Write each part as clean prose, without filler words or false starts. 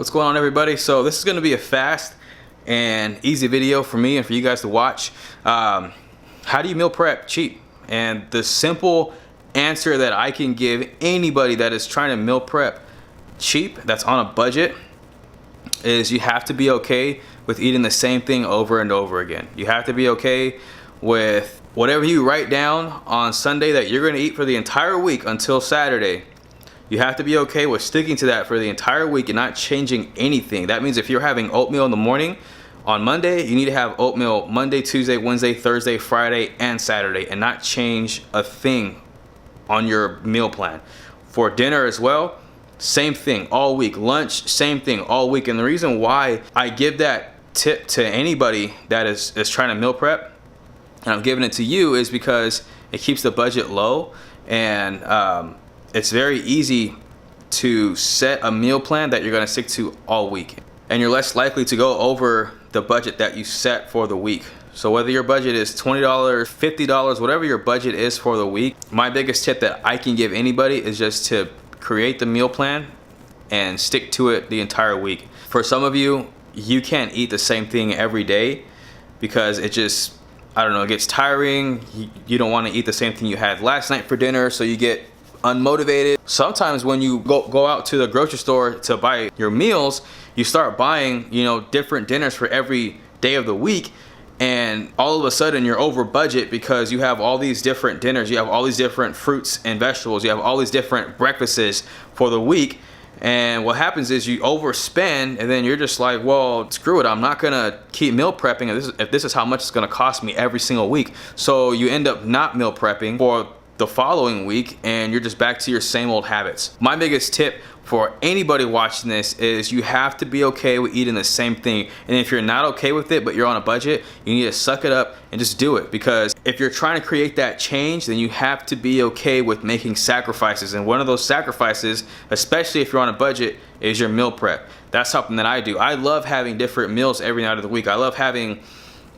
What's going on, everybody? So this is going to be a fast and easy video for me and for you guys to watch. How do you meal prep cheap? And the simple answer that I can give anybody that is trying to meal prep cheap, that's on a budget, is you have to be okay with eating the same thing over and over again. You have to be okay with whatever you write down on Sunday that you're going to eat for the entire week until Saturday. You have to be okay with sticking to that for the entire week and not changing anything. That means if you're having oatmeal in the morning, on Monday, you need to have oatmeal Monday, Tuesday, Wednesday, Thursday, Friday, and Saturday, and not change a thing on your meal plan. For dinner as well, same thing all week. Lunch, same thing all week. And the reason why I give that tip to anybody that is trying to meal prep, and I'm giving it to you, is because it keeps the budget low, and it's very easy to set a meal plan that you're going to stick to all week, and you're less likely to go over the budget that you set for the week. So whether your budget is $20, $50, whatever your budget is for the week, my biggest tip that I can give anybody is just to create the meal plan and stick to it the entire week. For some of you, you can't eat the same thing every day because it just, I don't know, it gets tiring. You don't want to eat the same thing you had last night for dinner, so you get unmotivated. Sometimes when you go out to the grocery store to buy your meals, you start buying, different dinners for every day of the week, and all of a sudden you're over budget because you have all these different dinners, you have all these different fruits and vegetables, you have all these different breakfasts for the week. And what happens is you overspend, and then you're just like, well, screw it, I'm not gonna keep meal prepping if this is how much it's gonna cost me every single week. So you end up not meal prepping for the following week, and you're just back to your same old habits. My biggest tip for anybody watching this is you have to be okay with eating the same thing. And if you're not okay with it, but you're on a budget, you need to suck it up and just do it. Because if you're trying to create that change, then you have to be okay with making sacrifices. And one of those sacrifices, especially if you're on a budget, is your meal prep. That's something that I do. I love having different meals every night of the week. I love having,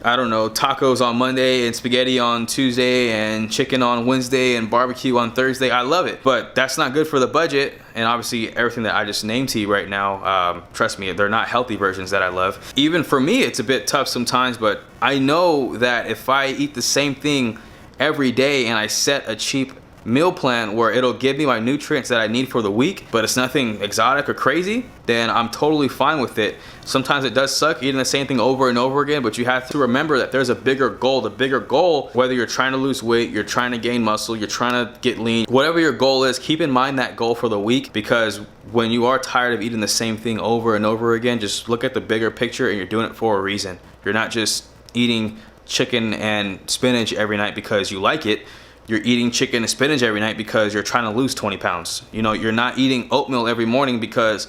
I don't know, tacos on Monday and spaghetti on Tuesday and chicken on Wednesday and barbecue on Thursday. I love it, but that's not good for the budget. And obviously everything that I just named to you right now, trust me, they're not healthy versions that I love. Even for me, it's a bit tough sometimes, but I know that if I eat the same thing every day and I set a cheap meal plan where it'll give me my nutrients that I need for the week, but it's nothing exotic or crazy, then I'm totally fine with it. Sometimes it does suck eating the same thing over and over again, but you have to remember that there's a bigger goal. The bigger goal, whether you're trying to lose weight, you're trying to gain muscle, you're trying to get lean, whatever your goal is, keep in mind that goal for the week, because when you are tired of eating the same thing over and over again, just look at the bigger picture, and you're doing it for a reason. You're not just eating chicken and spinach every night because you like it. You're eating chicken and spinach every night because you're trying to lose 20 pounds. You're not eating oatmeal every morning because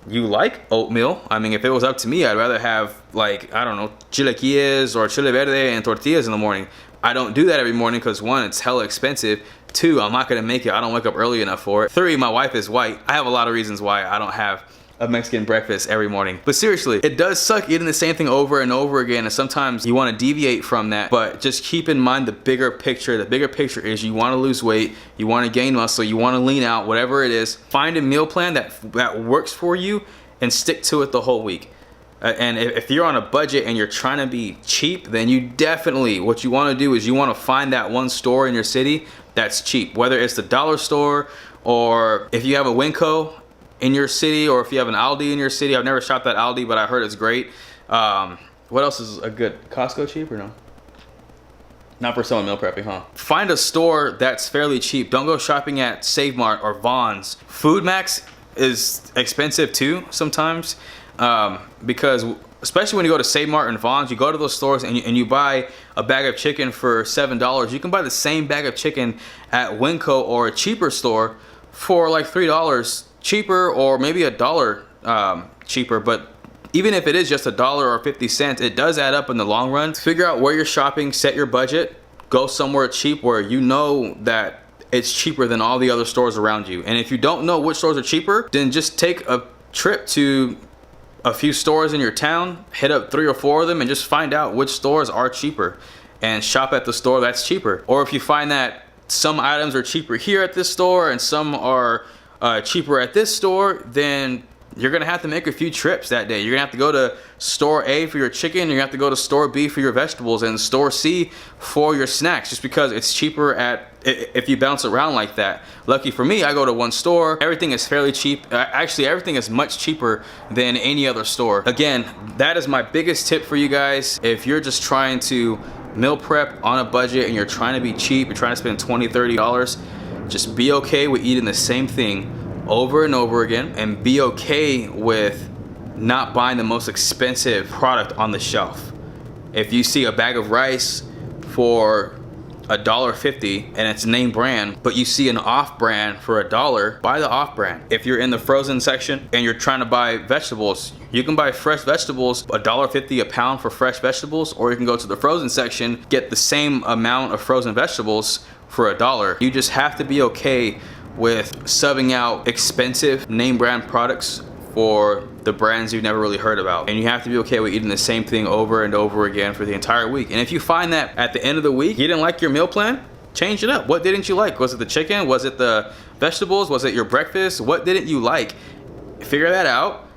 you like oatmeal. I mean, if it was up to me, I'd rather have, like, I don't know, chilaquiles or chile verde and tortillas in the morning. I don't do that every morning because, one, it's hella expensive. Two, I'm not gonna make it. I don't wake up early enough for it. Three, my wife is white. I have a lot of reasons why I don't have a Mexican breakfast every morning. But seriously, it does suck eating the same thing over and over again, and sometimes you want to deviate from that, but just keep in mind the bigger picture. The bigger picture is you want to lose weight, you want to gain muscle, you want to lean out, whatever it is. Find a meal plan that works for you and stick to it the whole week. And if you're on a budget and you're trying to be cheap, then you definitely, what you want to do is you want to find that one store in your city that's cheap, whether it's the dollar store, or if you have a Winco in your city, or if you have an Aldi in your city. I've never shopped at Aldi, but I heard it's great. What else is a good, Costco cheap or no? Not for someone meal prepping, huh? Find a store that's fairly cheap. Don't go shopping at Save Mart or Vons. Food Max is expensive too sometimes, because especially when you go to Save Mart and Vons, you go to those stores and you buy a bag of chicken for $7. You can buy the same bag of chicken at Winco or a cheaper store for like $3 cheaper, or maybe $1 cheaper. But even if it is just $1 or 50 cents, it does add up in the long run. Figure out where you're shopping, set your budget, go somewhere cheap where you know that it's cheaper than all the other stores around you. And if you don't know which stores are cheaper, then just take a trip to a few stores in your town, hit up 3 or 4 of them, and just find out which stores are cheaper and shop at the store that's cheaper. Or if you find that some items are cheaper here at this store and some are cheaper at this store, then you're gonna have to make a few trips that day. You're gonna have to go to store A for your chicken, you're gonna have to go to store B for your vegetables, and store C for your snacks, just because it's cheaper if you bounce around like that. Lucky for me, I go to one store. Everything is fairly cheap. Actually, everything is much cheaper than any other store. Again, that is my biggest tip for you guys. If you're just trying to meal prep on a budget and you're trying to be cheap, you're trying to spend $20, $30, just be okay with eating the same thing over and over again, and be okay with not buying the most expensive product on the shelf. If you see a bag of rice for $1.50 and it's name brand, but you see an off brand for $1, buy the off brand. If you're in the frozen section and you're trying to buy vegetables, you can buy fresh vegetables, $1.50 a pound for fresh vegetables, or you can go to the frozen section, get the same amount of frozen vegetables for $1. You just have to be okay with subbing out expensive name brand products for the brands you've never really heard about. And you have to be okay with eating the same thing over and over again for the entire week. And if you find that at the end of the week you didn't like your meal plan, change it up. What didn't you like? Was it the chicken? Was it the vegetables? Was it your breakfast? What didn't you like? Figure that out,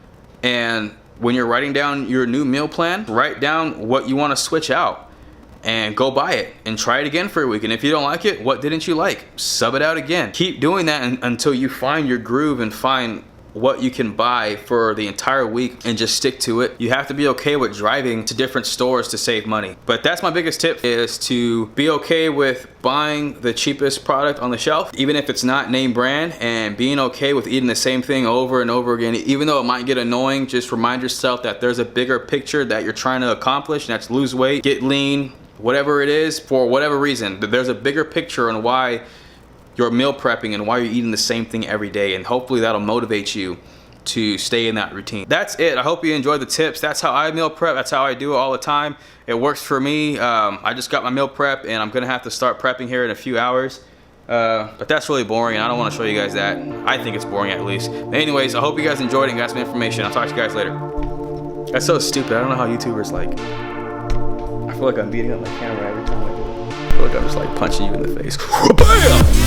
and when you're writing down your new meal plan, write down what you want to switch out and go buy it and try it again for a week. And if you don't like it, what didn't you like? Sub it out again. Keep doing that until you find your groove and find what you can buy for the entire week, and just stick to it. You have to be okay with driving to different stores to save money. But that's my biggest tip, is to be okay with buying the cheapest product on the shelf, even if it's not name brand, and being okay with eating the same thing over and over again. Even though it might get annoying, just remind yourself that there's a bigger picture that you're trying to accomplish, and that's lose weight, get lean, whatever it is, for whatever reason. There's a bigger picture on why you're meal prepping and why you're eating the same thing every day, and hopefully that'll motivate you to stay in that routine. That's it. I hope you enjoyed the tips. That's how I meal prep. That's how I do it all the time. It works for me. I just got my meal prep, and I'm gonna have to start prepping here in a few hours. But that's really boring, and I don't want to show you guys that. I think it's boring, at least. But anyways, I hope you guys enjoyed it and got some information. I'll talk to you guys later. That's so stupid. I don't know how YouTubers like. I feel like I'm beating up my camera every time I do it. I feel like I'm just like punching you in the face. Bam!